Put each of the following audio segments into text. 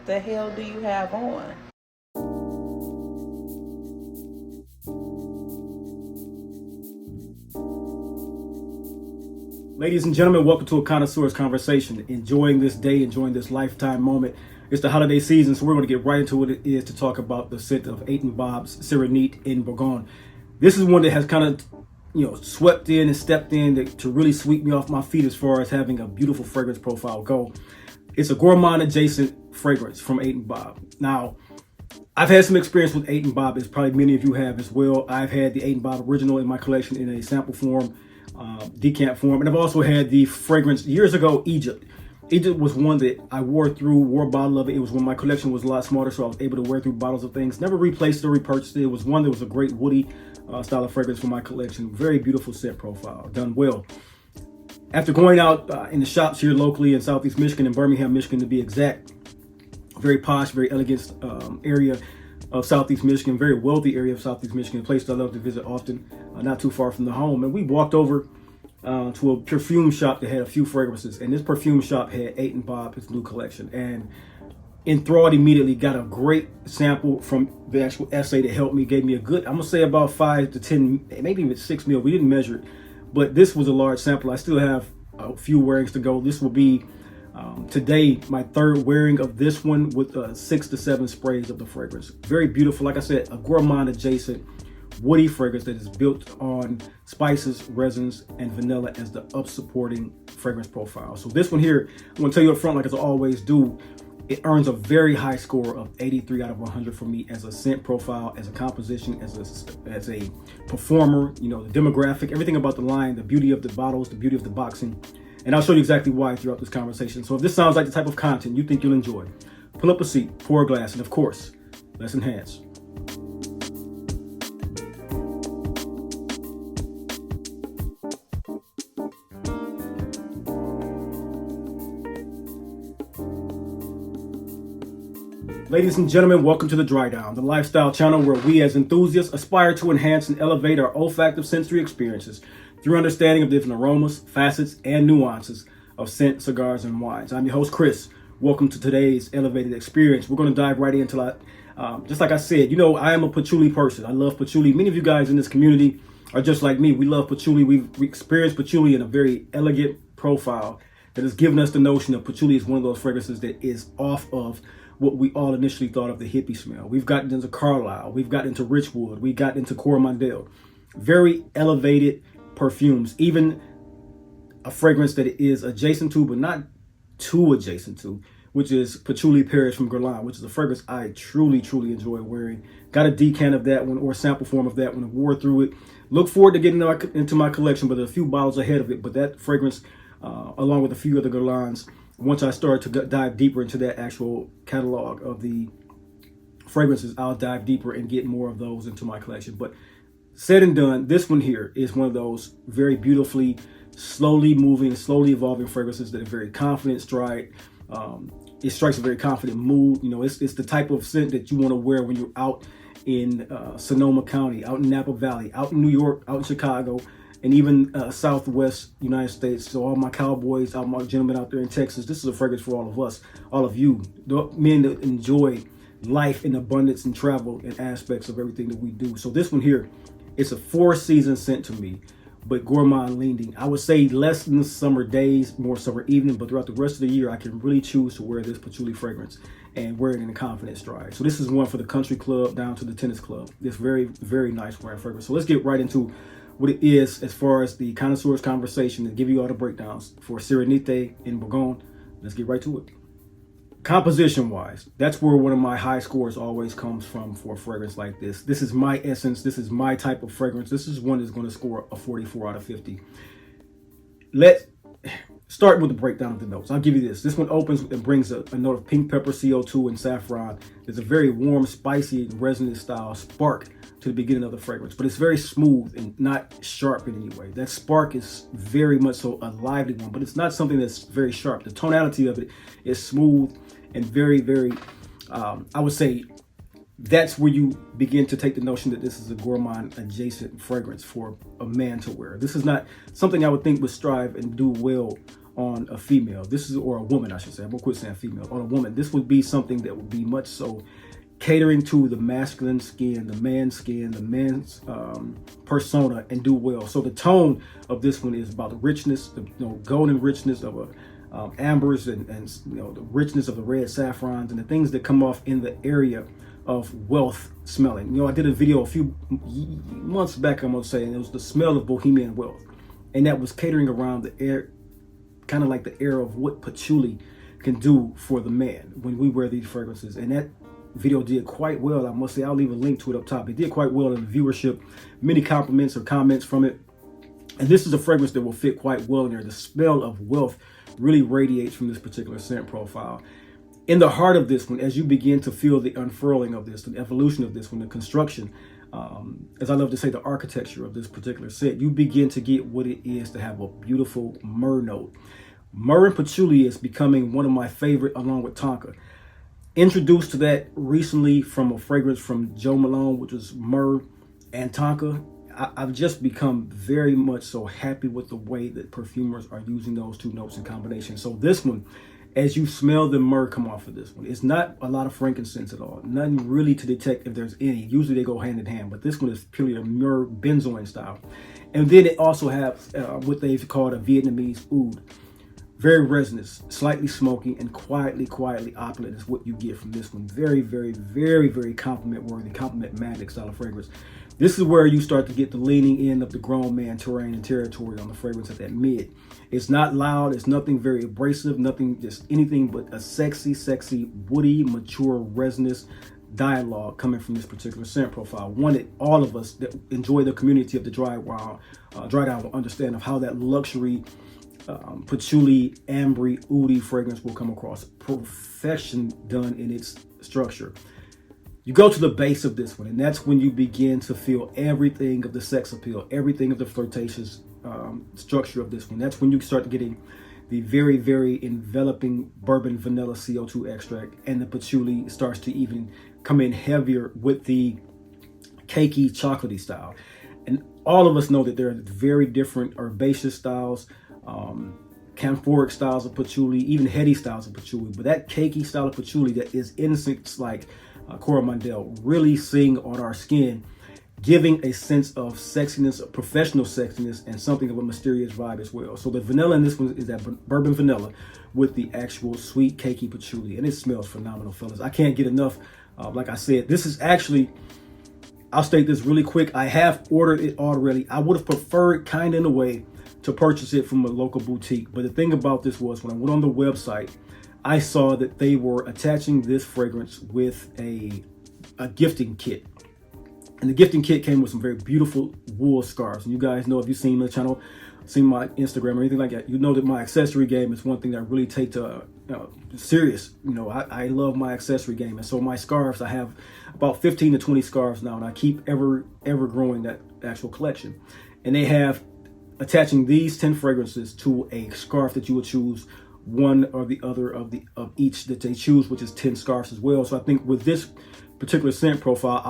the hell do you have on? Ladies and gentlemen, welcome to a Connoisseur's Conversation. Enjoying this day, enjoying this lifetime moment. It's the holiday season, so we're going to get right into what it is to talk about the scent of Bob's Sérénité in Bourgogne. This is one that has kind of, swept in and stepped in to really sweep me off my feet as far as having a beautiful fragrance profile go. It's a gourmand-adjacent fragrance from Bob. Now, I've had some experience with Bob, as probably many of you have as well. I've had the Bob original in my collection in a sample form, decant form, and I've also had the fragrance years ago, Egypt. Egypt was one that I wore a bottle of it. It was when my collection was a lot smaller, so I was able to wear through bottles of things. Never replaced it or repurchased it. It was one that was a great woody style of fragrance for my collection. Very beautiful scent profile, done well. After going out in the shops here locally in Southeast Michigan, in Birmingham, Michigan to be exact, very posh, very elegant area of Southeast Michigan, very wealthy area of Southeast Michigan, a place that I love to visit often, not too far from the home. And we walked over to a perfume shop that had a few fragrances, and this perfume shop had Bob, his new collection, and enthralled immediately. Got a great sample from the actual essay that helped me, gave me a good, I'm gonna say about 5 to 10, maybe even 6 mil. We didn't measure it, but this was a large sample. I still have a few wearings to go. This will be today my third wearing of this one with 6 to 7 sprays of the fragrance. Very beautiful. Like I said, a gourmand adjacent woody fragrance that is built on spices, resins, and vanilla as the supporting fragrance profile. So this one here, I'm gonna tell you up front, like as I always do, it earns a very high score of 83 out of 100 for me as a scent profile, as a composition, as a performer, the demographic, everything about the line, the beauty of the bottles, the beauty of the boxing. And I'll show you exactly why throughout this conversation. So if this sounds like the type of content you think you'll enjoy, pull up a seat, pour a glass, and of course, let's enhance. Ladies and gentlemen, welcome to The Dry Down, the lifestyle channel where we as enthusiasts aspire to enhance and elevate our olfactive sensory experiences through understanding of different aromas, facets, and nuances of scent, cigars, and wines. I'm your host, Chris. Welcome to today's elevated experience. We're going to dive right into just like I said, I am a patchouli person. I love patchouli. Many of you guys in this community are just like me. We love patchouli. We've experienced patchouli in a very elegant profile that has given us the notion that patchouli is one of those fragrances that is off of what we all initially thought of the hippie smell. We've gotten into Carlisle, we've gotten into Richwood, we got into Coromandel. Very elevated perfumes, even a fragrance that is adjacent to, but not too adjacent to, which is Patchouli Paris from Guerlain, which is a fragrance I truly, truly enjoy wearing. Got a decant of that one or a sample form of that one, wore through it. Look forward to getting into my collection, but a few bottles ahead of it. But that fragrance, along with a few other Guerlains, once I start to dive deeper into that actual catalog of the fragrances, I'll dive deeper and get more of those into my collection. But said and done, this one here is one of those very beautifully, slowly moving, slowly evolving fragrances that are very confident stride. It strikes a very confident mood. It's the type of scent that you want to wear when you're out in Sonoma County, out in Napa Valley, out in New York, out in Chicago, and even Southwest United States. So all my cowboys, all my gentlemen out there in Texas, this is a fragrance for all of us, all of you, the men that enjoy life in abundance and travel and aspects of everything that we do. So this one here, it's a 4-season scent to me, but gourmand leaning. I would say less in the summer days, more summer evening, but throughout the rest of the year, I can really choose to wear this patchouli fragrance and wear it in a confident stride. So this is one for the country club down to the tennis club. This very, very nice wearing fragrance. So let's get right into what it is as far as the Connoisseur's Conversation and give you all the breakdowns for Sérénité in Bourgogne. Let's get right to it. Composition wise, that's where one of my high scores always comes from for a fragrance like this. This is my essence. This is my type of fragrance. This is one that's going to score a 44 out of 50. Let's start with the breakdown of the notes. I'll give you this. This one opens and brings a note of pink pepper, CO2, and saffron. There's a very warm, spicy, and resonant style spark to the beginning of the fragrance, but it's very smooth and not sharp in any way. That spark is very much so a lively one, but it's not something that's very sharp. The tonality of it is smooth and very, very, I would say, that's where you begin to take the notion that this is a gourmand adjacent fragrance for a man to wear. This is not something I would think would strive and do well on a female. This is, or a woman, I should say. I'm gonna quit saying female. On a woman, this would be something that would be much so catering to the masculine skin, the man's persona, and do well. So the tone of this one is about the richness, the golden richness of a ambers, and the richness of the red saffrons and the things that come off in the area of wealth smelling. I did a video a few months back, I'm gonna say, and it was the smell of bohemian wealth, and that was catering around the air, kind of like the air of what patchouli can do for the man when we wear these fragrances. And that video did quite well, I must say. I'll leave a link to it up top. It did quite well in the viewership, many compliments or comments from it. And this is a fragrance that will fit quite well in there. The smell of wealth really radiates from this particular scent profile. In the heart of this one, as you begin to feel the unfurling of this, the evolution of this one, the construction, as I love to say, the architecture of this particular scent, you begin to get what it is to have a beautiful myrrh note. Myrrh and patchouli is becoming one of my favorite, along with tonka. Introduced to that recently from a fragrance from Joe Malone, which was myrrh and tonka. I've just become very much so happy with the way that perfumers are using those two notes in combination. So this one, as you smell the myrrh come off of this one, it's not a lot of frankincense at all. Nothing really to detect if there's any. Usually they go hand in hand, but this one is purely a myrrh benzoin style. And then it also has what they've called a Vietnamese oud. Very resinous, slightly smoky, and quietly opulent is what you get from this one. Very, very, very, very compliment worthy, compliment magnetic style of fragrance. This is where you start to get the leaning in of the grown man terrain and territory on the fragrance at that mid. It's not loud, it's nothing very abrasive, nothing, just anything but a sexy, woody, mature, resinous dialogue coming from this particular scent profile. One that all of us that enjoy the community of the dry down will understand of how that luxury patchouli, ambery, oudy fragrance will come across. Perfection done in its structure. You go to the base of this one, and that's when you begin to feel everything of the sex appeal, everything of the flirtatious structure of this one. That's when you start getting the very, very enveloping bourbon vanilla CO2 extract, and the patchouli starts to even come in heavier with the cakey, chocolatey style. And all of us know that there are very different herbaceous styles, camphoric styles of patchouli, even heady styles of patchouli. But that cakey style of patchouli that is incense like Coromandel really sing on our skin, giving a sense of sexiness, professional sexiness, and something of a mysterious vibe as well. So the vanilla in this one is that bourbon vanilla with the actual sweet cakey patchouli, and it smells phenomenal, fellas. I can't get enough. Like I said, this is actually, I'll state this really quick, I have ordered it already. I would have preferred kind of in a way to purchase it from a local boutique. But the thing about this was, when I went on the website, I saw that they were attaching this fragrance with a gifting kit. And the gifting kit came with some very beautiful wool scarves. And you guys know, if you've seen the channel, seen my Instagram or anything like that, you know that my accessory game is one thing that I really take to serious. I love my accessory game. And so my scarves, I have about 15 to 20 scarves now, and I keep ever growing that actual collection. And they have attaching these 10 fragrances to a scarf that you would choose, one or the other of each that they choose, which is 10 scarves as well. So I think with this particular scent profile,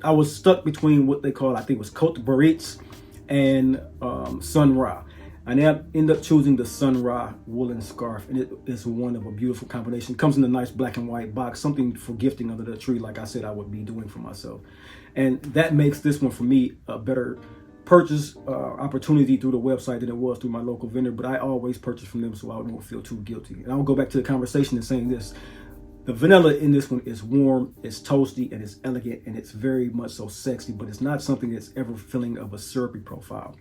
I was stuck between what they call, I think it was Côte Baritz and Sun Ra. And I ended up choosing the Sun Ra woolen scarf, and it is one of a beautiful combination. It comes in a nice black and white box, something for gifting under the tree, like I said I would be doing for myself. And that makes this one for me a better purchase opportunity through the website than it was through my local vendor, but I always purchase from them so I won't feel too guilty. And I'll go back to the conversation and saying this: the vanilla in this one is warm, it's toasty, and it's elegant, and it's very much so sexy, but it's not something that's ever feeling of a syrupy profile.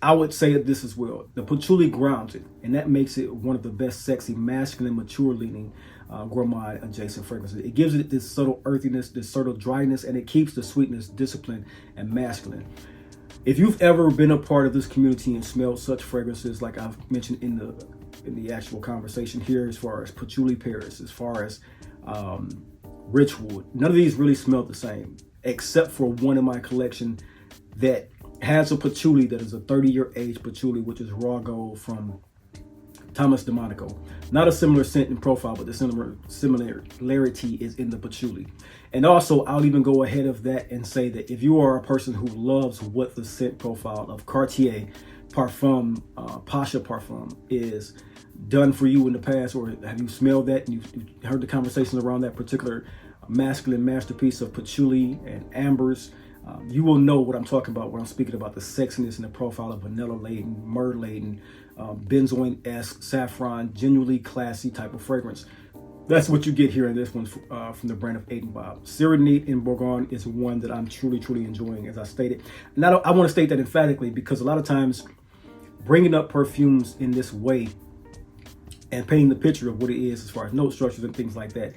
I would say that this as well. The patchouli grounds it, and that makes it one of the best sexy, masculine, mature leaning gourmand adjacent fragrances. It gives it this subtle earthiness, this subtle dryness, and it keeps the sweetness, disciplined, and masculine. If you've ever been a part of this community and smelled such fragrances, like I've mentioned in the actual conversation here, as far as patchouli Paris, as far as Richwood, none of these really smell the same, except for one in my collection that has a patchouli that is a 30-year age patchouli, which is Raw Gold from Thomas DeMonico. Not a similar scent and profile, but the similarity is in the patchouli. And also, I'll even go ahead of that and say that if you are a person who loves what the scent profile of Cartier parfum, Pasha parfum, is done for you in the past, or have you smelled that and you heard the conversations around that particular masculine masterpiece of patchouli and ambers, you will know what I'm talking about when I'm speaking about the sexiness and the profile of vanilla laden, myrrh laden, benzoin-esque, saffron, genuinely classy type of fragrance. That's what you get here in this one from the brand of Aiden Bob. Sérénité in Bourgogne is one that I'm truly, truly enjoying, as I stated. And I want to state that emphatically, because a lot of times bringing up perfumes in this way and painting the picture of what it is as far as note structures and things like that,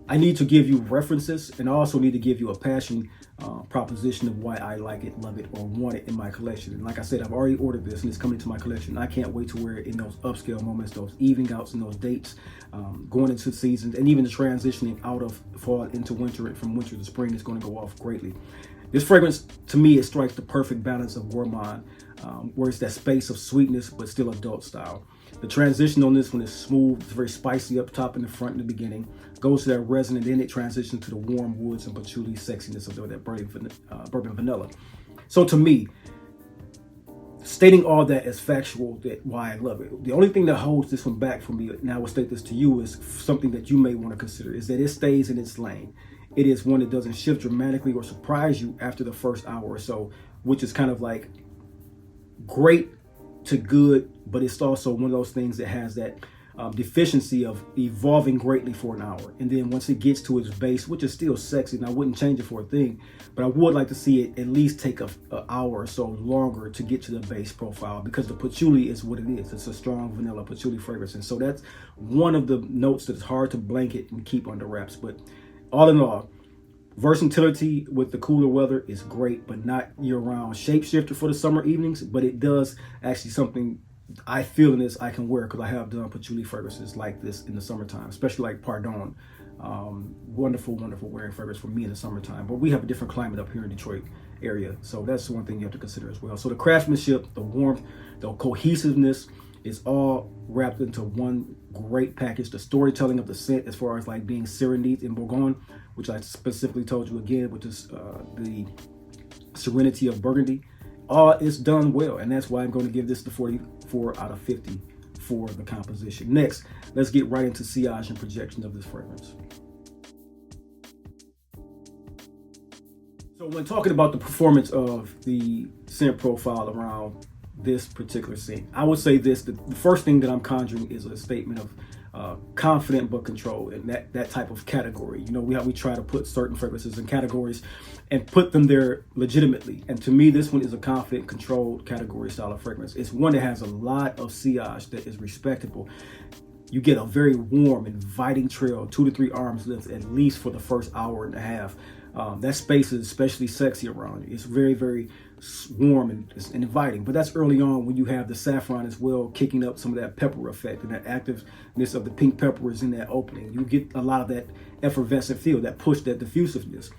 I need to give you references, and I also need to give you a passion proposition of why I like it, love it, or want it in my collection. And like I said, I've already ordered this and it's coming to my collection. I can't wait to wear it in those upscale moments, those evening outs and those dates, going into the seasons, and even the transitioning out of fall into winter and from winter to spring is going to go off greatly. This fragrance, to me, it strikes the perfect balance of gourmand, where it's that space of sweetness but still adult style. The transition on this one is smooth. It's very spicy up top in the front in the beginning. Goes to that resin, and then it transitions to the warm woods and patchouli sexiness of that bourbon vanilla. So to me, stating all that is factual, that why I love it. The only thing that holds this one back from me, and I will state this to you, is something that you may want to consider, is that it stays in its lane. It is one that doesn't shift dramatically or surprise you after the first hour or so, which is kind of like great to good, but it's also one of those things that has that deficiency of evolving greatly for an hour. And then once it gets to its base, which is still sexy, and I wouldn't change it for a thing, but I would like to see it at least take an hour or so longer to get to the base profile, because the patchouli is what it is. It's a strong vanilla patchouli fragrance. And so that's one of the notes that is hard to blanket and keep under wraps. But all in all, versatility with the cooler weather is great, but not year-round. Shapeshifter for the summer evenings, but it does actually something I feel in this I can wear, because I have done patchouli fragrances like this in the summertime, especially like Pardon. Wonderful, wonderful wearing fragrance for me in the summertime. But we have a different climate up here in Detroit area, so that's one thing you have to consider as well. So the craftsmanship, the warmth, the cohesiveness is all wrapped into one great package. The storytelling of the scent, as far as like being Sérénité in Bourgogne, which I specifically told you again, which is the Serenity of Burgundy, all is done well, and that's why I'm going to give this the 44 out of 50 for the composition. Next, let's get right into sillage and projection of this fragrance. So when talking about the performance of the scent profile around this particular scent, I would say this: the first thing that I'm conjuring is a statement of confident but controlled, and that type of category. You know, we try to put certain fragrances in categories and put them there legitimately. And to me, this one is a confident, controlled category style of fragrance. It's one that has a lot of sillage that is respectable. You get a very warm, inviting trail, 2 to 3 arms length at least for the first hour and a half. That space is especially sexy around you. It's very, very warm and inviting. But that's early on, when you have the saffron as well, kicking up some of that pepper effect, and that activeness of the pink pepper is in that opening. You get a lot of that effervescent feel, that push, that diffusiveness.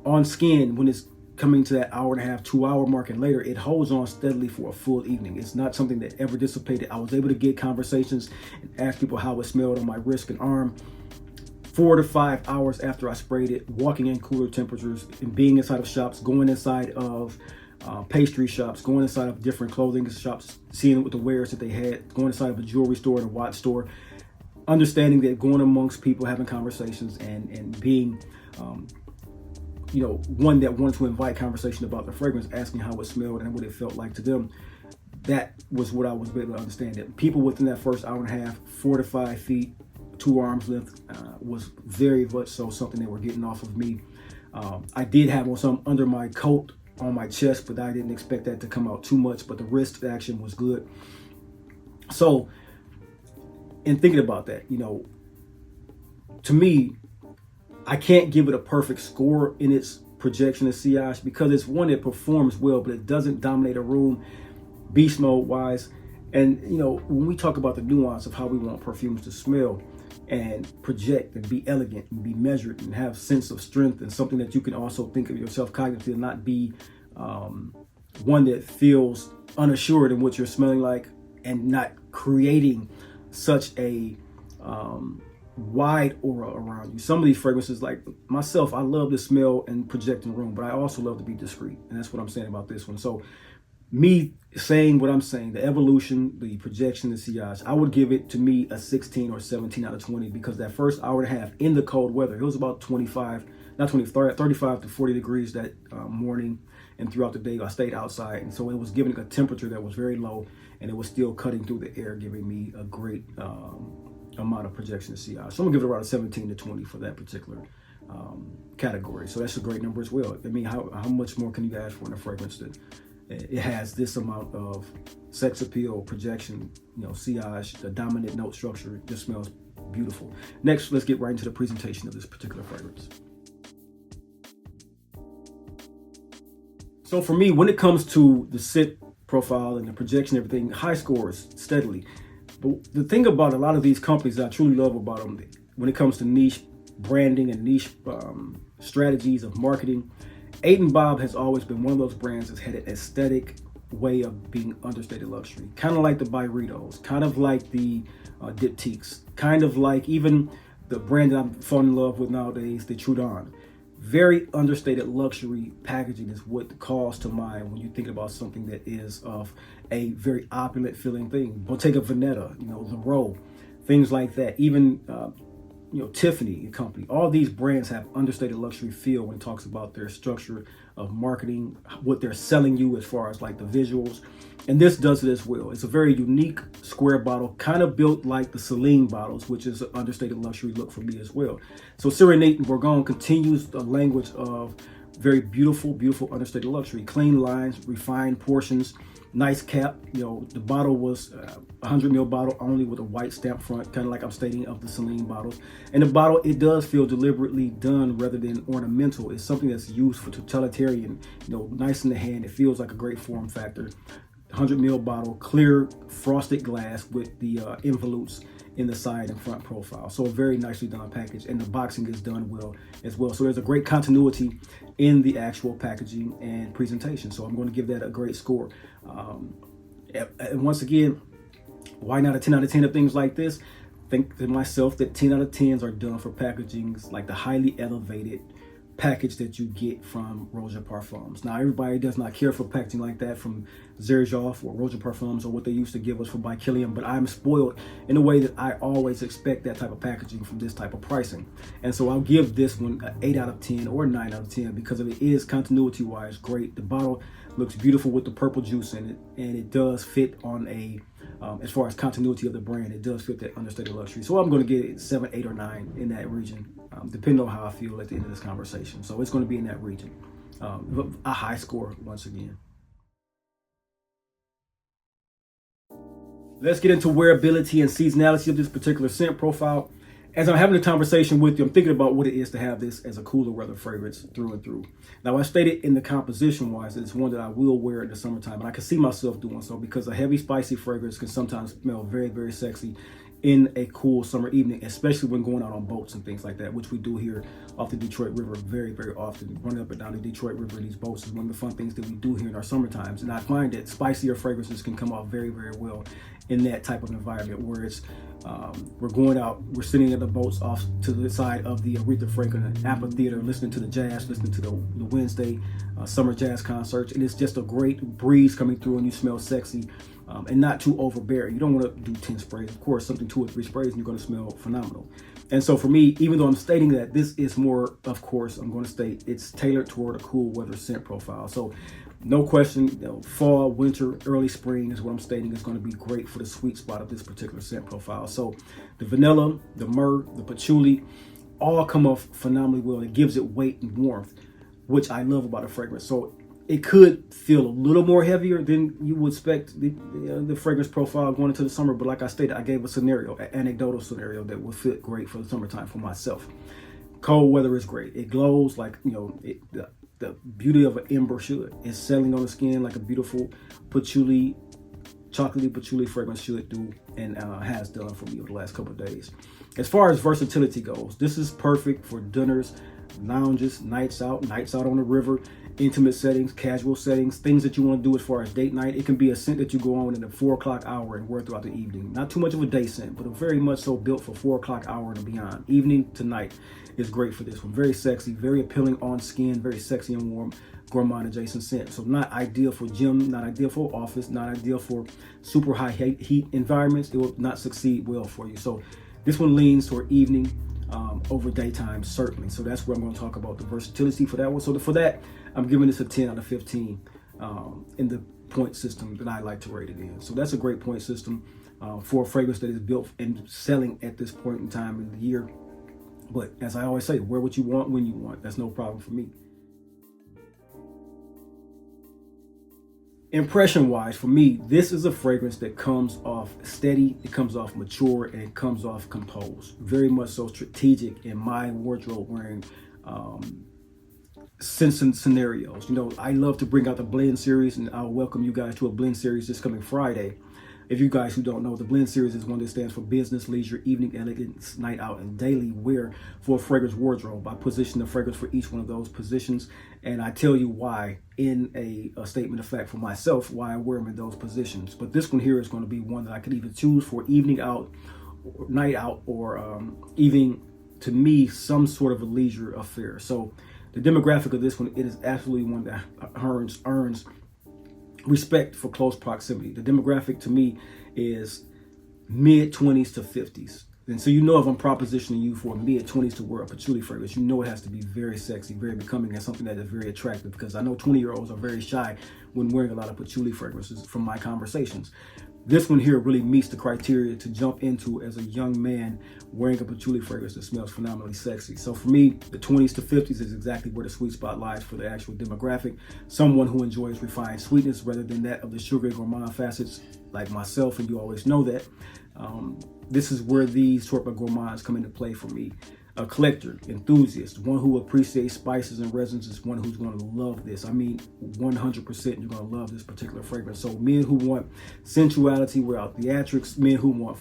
On skin, when it's coming to that hour and a half, 2 hour mark and later, it holds on steadily for a full evening. It's not something that ever dissipated. I was able to get conversations and ask people how it smelled on my wrist and arm 4 to 5 hours after I sprayed it, walking in cooler temperatures and being inside of shops, going inside of pastry shops, going inside of different clothing shops, seeing what the wares that they had, going inside of a jewelry store and a watch store, understanding that going amongst people, having conversations, and being one that wanted to invite conversation about the fragrance, asking how it smelled and what it felt like to them. That was what I was able to understand, that people within that first hour and a half, 4 to 5 feet, 2 arms length, was very much so something they were getting off of me. I did have on some under my coat on my chest, but I didn't expect that to come out too much, but the wrist action was good. So in thinking about that, to me, I can't give it a perfect score in its projection of sillage, because it's one that performs well, but it doesn't dominate a room beast mode wise. And when we talk about the nuance of how we want perfumes to smell and project and be elegant and be measured and have sense of strength, and something that you can also think of yourself cognitively and not be one that feels unassured in what you're smelling like, and not creating such a wide aura around you. Some of these fragrances, like myself, I love to smell and project in the room, but I also love to be discreet, and that's what I'm saying about this one. So me saying what I'm saying, the evolution, the projection, the sillage, I would give it, to me, a 16 or 17 out of 20, because that first hour and a half in the cold weather, it was about 35 to 40 degrees that morning, and throughout the day I stayed outside, and so it was giving a temperature that was very low, and it was still cutting through the air, giving me a great amount of projection and sillage. So I'm gonna give it around a 17 to 20 for that particular category. So that's a great number as well. I mean, how much more can you ask for in a fragrance that it has this amount of sex appeal, projection, sillage, the dominant note structure? It just smells beautiful. Next, let's get right into the presentation of this particular fragrance. So for me, when it comes to the scent profile and the projection, everything, high scores steadily. But the thing about a lot of these companies that I truly love about them, when it comes to niche branding and niche strategies of marketing, 8 Bob has always been one of those brands that's had an aesthetic way of being understated luxury. Kind of like the Byredos, kind of like the Diptyques, kind of like even the brand that I'm falling in love with nowadays, the Trudon. Very understated luxury packaging is what calls to mind when you think about something that is of a very opulent feeling thing. Bottega Veneta, Leroy, things like that. Even Tiffany and Company. All these brands have understated luxury feel when it talks about their structure of marketing, what they're selling you as far as like the visuals. And this does it as well. It's a very unique square bottle, kind of built like the Celine bottles, which is an understated luxury look for me as well. So Sérénité and Bourgogne continues the language of very beautiful, beautiful understated luxury. Clean lines, refined portions, nice cap. The bottle was a 100 ml bottle only with a white stamp front, kind of like I'm stating of the Celine bottles. And the bottle, it does feel deliberately done rather than ornamental. It's something that's used for totalitarian, nice in the hand. It feels like a great form factor. 100 ml bottle, clear frosted glass with the envelopes in the side and front profile. So a very nicely done package, and the boxing is done well as well. So there's a great continuity in the actual packaging and presentation. So I'm going to give that a great score. And once again, why not a 10 out of 10 of things like this? Think to myself that 10 out of 10s are done for packagings like the highly elevated package that you get from Roja Parfums. Now, everybody does not care for packaging like that from Xerjoff or Roja Parfums or what they used to give us for By Kilian, but I'm spoiled in a way that I always expect that type of packaging from this type of pricing. And so I'll give this one an 8 out of 10 or 9 out of 10 because it is continuity-wise great. The bottle looks beautiful with the purple juice in it, and it does fit on a as far as continuity of the brand, it does fit that understated luxury. So I'm going to get it 7, 8, or 9 in that region, depending on how I feel at the end of this conversation. So it's going to be in that region. A high score once again. Let's get into wearability and seasonality of this particular scent profile. As I'm having a conversation with you, I'm thinking about what it is to have this as a cooler weather fragrance through and through. Now, I stated in the composition wise that it's one that I will wear in the summertime, and I can see myself doing so because a heavy, spicy fragrance can sometimes smell very, very sexy in a cool summer evening, especially when going out on boats and things like that, which we do here off the Detroit River very, very often. Running up and down the Detroit River in these boats is one of the fun things that we do here in our summer times. And I find that spicier fragrances can come off very, very well in that type of environment where it's we're going out, we're sitting at the boats off to the side of the Aretha Franklin amphitheater, listening to the jazz, listening to the Wednesday summer jazz concerts, and it's just a great breeze coming through, and you smell sexy and not too overbearing. You don't want to do 10 sprays, of course. Something 2 or 3 sprays, and you're going to smell phenomenal. And so for me, even though I'm stating that this is more, of course, I'm going to state it's tailored toward a cool weather scent profile. So no question, fall, winter, early spring is what I'm stating is going to be great for the sweet spot of this particular scent profile. So the vanilla, the myrrh, the patchouli, all come off phenomenally well. It gives it weight and warmth, which I love about a fragrance. So it could feel a little more heavier than you would expect the fragrance profile going into the summer. But like I stated, I gave a scenario, an anecdotal scenario that would fit great for the summertime for myself. Cold weather is great. It glows like, the beauty of an ember should. It's settling on the skin like a beautiful patchouli, chocolatey patchouli fragrance should do, and has done for me over the last couple of days. As far as versatility goes, this is perfect for dinners, lounges, nights out on the river. intimate settings, casual settings, things that you want to do as far as date night. It can be a scent that you go on in the 4 o'clock hour and wear throughout the evening. Not too much of a day scent, but very much so built for 4 o'clock hour and beyond. Evening to night is great for this one. Very sexy, very appealing on skin, very sexy and warm, gourmand adjacent scent. So not ideal for gym, not ideal for office, not ideal for super high heat environments. It will not succeed well for you. So this one leans toward evening over daytime, certainly. So that's where I'm going to talk about the versatility for that one. So for that, I'm giving this a 10 out of 15 in the point system that I like to rate it in. So that's a great point system for a fragrance that is built and selling at this point in time in the year. But as I always say, wear what you want when you want. That's no problem for me. Impression wise, for me, this is a fragrance that comes off steady, it comes off mature, and it comes off composed. Very much so strategic in my wardrobe wearing sense and scenarios. You know, I love to bring out the blend series, and I'll welcome you guys to a blend series this coming Friday. If you guys who don't know, the blend series is one that stands for business, leisure, evening elegance, night out, and daily wear for a fragrance wardrobe. I position the fragrance for each one of those positions, and I tell you why in a statement of fact for myself, why I wear them in those positions. But this one here is going to be one that I could even choose for evening out, or night out, or even, to me, some sort of a leisure affair. So the demographic of this one, it is absolutely one that earns respect for close proximity. The demographic to me is mid-20s to 50s. And so you know if I'm propositioning you for a mid-20s to wear a patchouli fragrance, you know it has to be very sexy, very becoming, and something that is very attractive, because I know 20-year-olds are very shy when wearing a lot of patchouli fragrances from my conversations. This one here really meets the criteria to jump into as a young man wearing a patchouli fragrance that smells phenomenally sexy. So for me, the 20s to 50s is exactly where the sweet spot lies for the actual demographic. Someone who enjoys refined sweetness rather than that of the sugary gourmand facets like myself, and you always know that. This is where these sort of gourmands come into play for me. A collector, enthusiast, one who appreciates spices and resins is one who's going to love this. I mean, 100% you're going to love this particular fragrance. So men who want sensuality without theatrics, men who want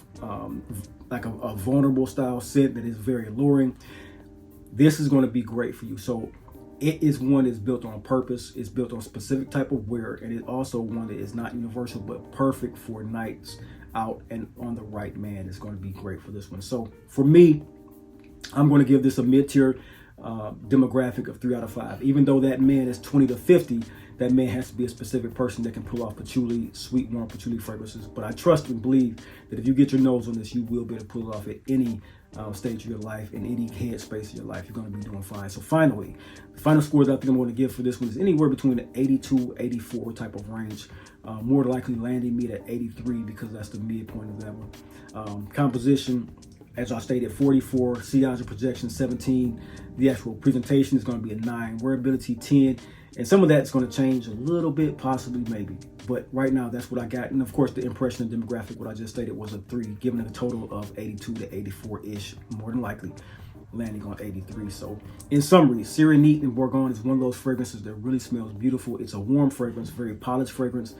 like a vulnerable style scent that is very alluring, this is going to be great for you. So it is one that's built on purpose. It's built on a specific type of wear, and it's also one that is not universal but perfect for nights out and on the right man. It's going to be great for this one. So for me, I'm going to give this a mid-tier demographic of 3 out of 5. Even though that man is 20 to 50, that man has to be a specific person that can pull off patchouli, sweet, warm patchouli fragrances. But I trust and believe that if you get your nose on this, you will be able to pull it off at any stage of your life, in any headspace of your life. You're going to be doing fine. So finally, the final scores I think I'm going to give for this one is anywhere between the 82, 84 type of range. More likely landing me at 83 because that's the midpoint of that one. Composition, as I stated, 44, sillage and projection 17. The actual presentation is going to be a 9, wearability 10, and some of that's going to change a little bit, possibly, maybe. But right now, that's what I got. And of course, the impression and demographic, what I just stated, was a 3, giving it a total of 82 to 84-ish, more than likely landing on 83. So in summary, Sérénité in Bourgogne is one of those fragrances that really smells beautiful. It's a warm fragrance, very polished fragrance.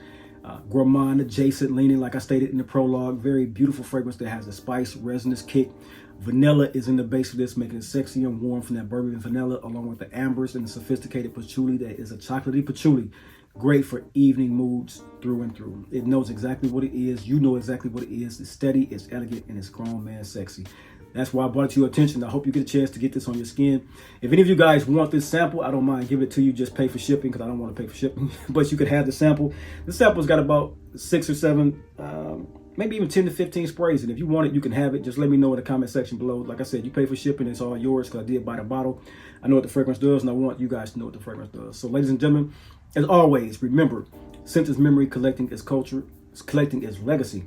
Gourmand adjacent leaning, like I stated in the prologue, very beautiful fragrance that has a spice, resinous kick. Vanilla is in the base of this, making it sexy and warm from that bourbon and vanilla, along with the ambers and the sophisticated patchouli that is a chocolatey patchouli. Great for evening moods through and through. It knows exactly what it is. You know exactly what it is. It's steady, it's elegant, and it's grown man sexy. That's why I brought it to your attention. I hope you get a chance to get this on your skin. If any of you guys want this sample, I don't mind giving it to you. Just pay for shipping, because I don't want to pay for shipping. But you could have the sample. The sample's got about 6 or 7, maybe even 10 to 15 sprays. And if you want it, you can have it. Just let me know in the comment section below. Like I said, you pay for shipping. It's all yours, because I did buy the bottle. I know what the fragrance does, and I want you guys to know what the fragrance does. So ladies and gentlemen, as always, remember, scent is memory, collecting is culture, collecting is legacy,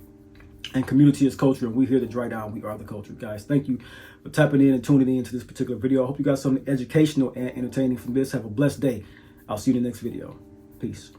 and community is culture, and we're here to dry down. We are the culture. Guys, thank you for tapping in and tuning in to this particular video. I hope you got something educational and entertaining from this. Have a blessed day. I'll see you in the next video. Peace.